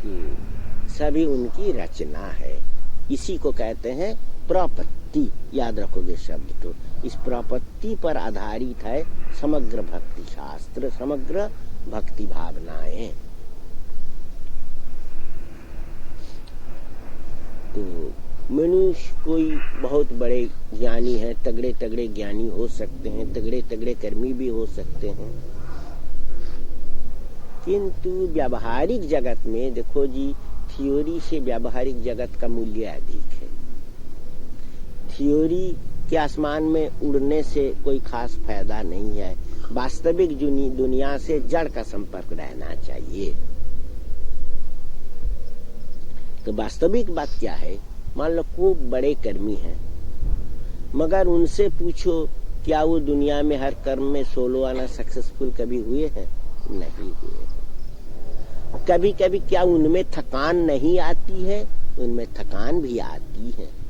कि सभी उनकी रचना है। इसी को कहते हैं प्रपत्ति। याद रखोगे शब्द तो। इस प्रपत्ति पर आधारित है समग्र भक्ति शास्त्र, समग्र भक्ति भावनाएं। तो मनुष्य कोई बहुत बड़े ज्ञानी है, तगड़े तगड़े ज्ञानी हो सकते हैं, तगड़े तगड़े कर्मी भी हो सकते हैं, किंतु व्यावहारिक जगत में देखो जी, थ्योरी से व्यावहारिक जगत का मूल्य अधिक है। थ्योरी के आसमान में उड़ने से कोई खास फायदा नहीं है। वास्तविक दुनिया से जड़ का संपर्क रहना चाहिए। तो वास्तविक बात क्या है, मान लो खूब बड़े कर्मी हैं, मगर उनसे पूछो क्या वो दुनिया में हर कर्म में सोलो आना सक्सेसफुल कभी हुए हैं? नहीं हुए हैं। कभी कभी क्या उनमें थकान नहीं आती है? उनमें थकान भी आती है।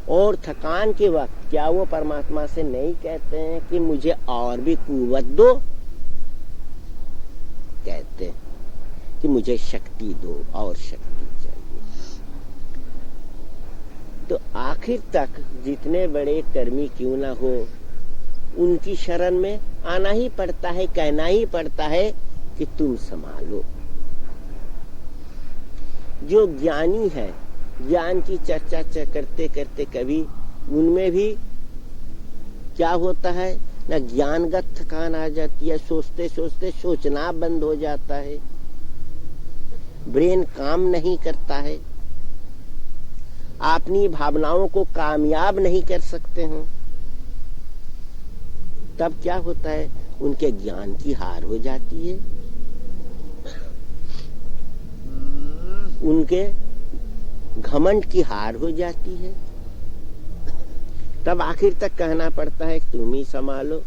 और थकान के वक्त क्या वो परमात्मा से नहीं कहते हैं कि मुझे और भी कुव्वत दो? कहते हैं कि मुझे शक्ति दो, और शक्ति चाहिए। तो आखिर तक जितने बड़े कर्मी क्यों ना हो, उनकी शरण में आना ही पड़ता है, कहना ही पड़ता है कि तुम संभालो। जो ज्ञानी है, ज्ञान की चर्चा करते करते कभी उनमें भी क्या होता है ना, ज्ञानगत थकान आ जाती है। सोचते सोचते सोचना बंद हो जाता है, ब्रेन काम नहीं करता है, अपनी भावनाओं को कामयाब नहीं कर सकते हैं। तब क्या होता है, उनके ज्ञान की हार हो जाती है, उनके घमंड की हार हो जाती है। तब आखिर तक कहना पड़ता है तुम ही संभालो,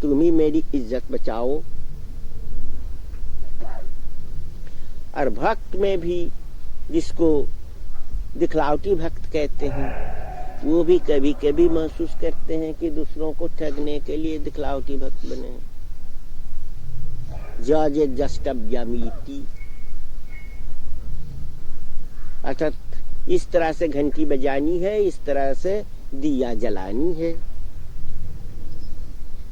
तुम ही मेरी इज्जत बचाओ। और भक्त में भी, जिसको दिखलावटी भक्त कहते हैं, वो भी कभी कभी महसूस करते हैं कि दूसरों को ठगने के लिए दिखलावटी भक्त बने। जज जस्टव्यमीति, अर्थात इस तरह से घंटी बजानी है, इस तरह से दिया जलानी है।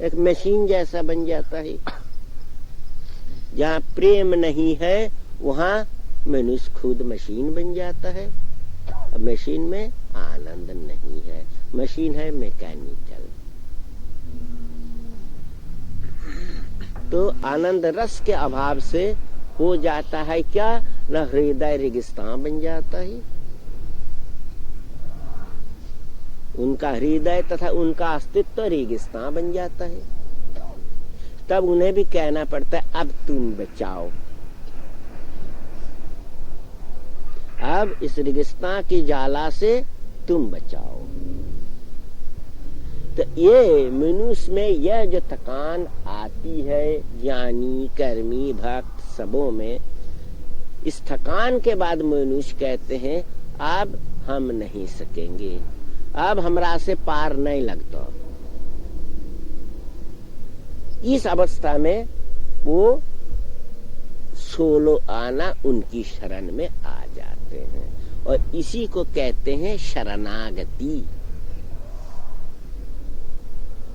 एक मशीन जैसा बन जाता है। जहाँ प्रेम नहीं है वहाँ मनुष्य खुद मशीन बन जाता है। अब मशीन में आनंद नहीं है, मशीन है मैकेनिकल। तो आनंद रस के अभाव से हो जाता है क्या, न हृदय रेगिस्तान बन जाता है। उनका हृदय तथा उनका अस्तित्व रेगिस्तान बन जाता है। तब उन्हें भी कहना पड़ता है अब तुम बचाओ, अब इस रेगिस्तान की ज्वाला से तुम बचाओ। तो ये मनुष्य में यह जो थकान आती है, ज्ञानी कर्मी भक्त सबों में, इस थकान के बाद मनुष्य कहते हैं अब हम नहीं सकेंगे, अब हमरा से पार नहीं लगता। इस अवस्था में वो सोलो आना उनकी शरण में आ जाते हैं, और इसी को कहते हैं शरणागति।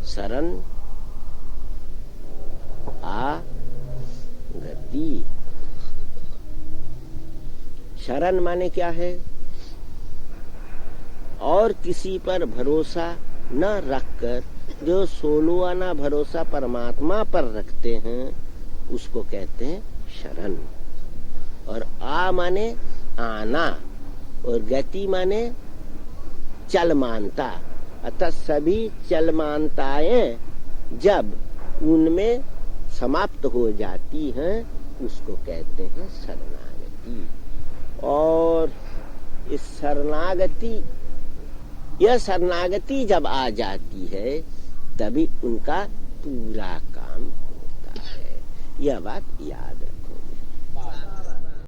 शरण आगति। शरण माने क्या है, और किसी पर भरोसा न रखकर जो सोलुआना भरोसा परमात्मा पर रखते हैं, उसको कहते हैं शरण। और आ माने आना, और गति माने चलमानता। अतः सभी चलमानताएं जब उनमें समाप्त हो जाती हैं, उसको कहते हैं शरणागति। और इस शरणागति, यह शरणागति जब आ जाती है तभी उनका पूरा काम होता है। यह बात याद